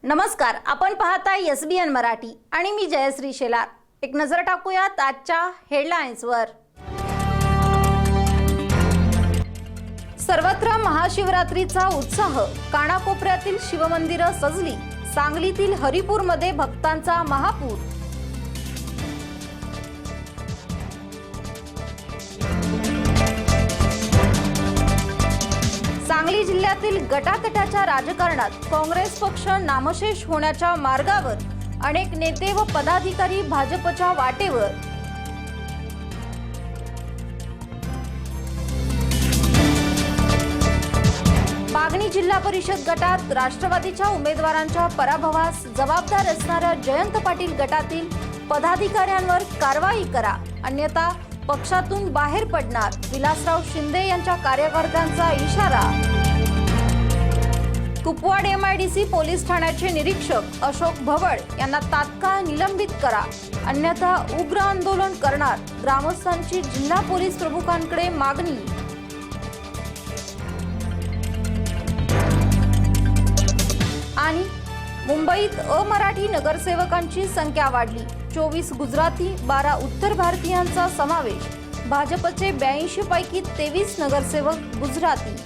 नमस्कार, आपण पाहताय एसबीएन मराठी आणि मी जयश्री शेलार। एक नजर टाकूयात आजच्या हेडलाईन्सवर। सर्वत्र महाशिवरात्रीचा उत्साह, कानाकोपऱ्यातील शिवमंदिरं सजली, सांगलीतील हरिपूरमध्ये भक्तांचा महापूर। सांगली जिल्ह्यातील गटातटाच्या राजकारणात काँग्रेस पक्ष नामशेष होण्याच्या मार्गावर, अनेक नेते व पदाधिकारी भाजपच्या वाटेवर। मागणी जिल्हा परिषद गटात राष्ट्रवादीच्या उमेदवारांच्या पराभवास जबाबदार असणाऱ्या जयंत पाटील गटातील पदाधिकाऱ्यांवर कारवाई करा, अन्यथा पक्षातून बाहेर पडणार, विलासराव शिंदे यांच्या कार्यकर्त्यांचा इशारा। कुपवाड एमआयडीसी पोलीस ठाण्याचे निरीक्षक अशोक भवड यांना तात्काळ निलंबित करा, अन्यथा उग्र आंदोलन करणार, ग्रामस्थांची जिल्हा पोलीस प्रमुखांकडे मागणी। आणि मुंबईत अमराठी नगरसेवकांची संख्या वाढली, 24 गुजराती 12 उत्तर भारतीयांचा समावेश, भाजपचे 82 पैकी 23 नगरसेवक गुजराती।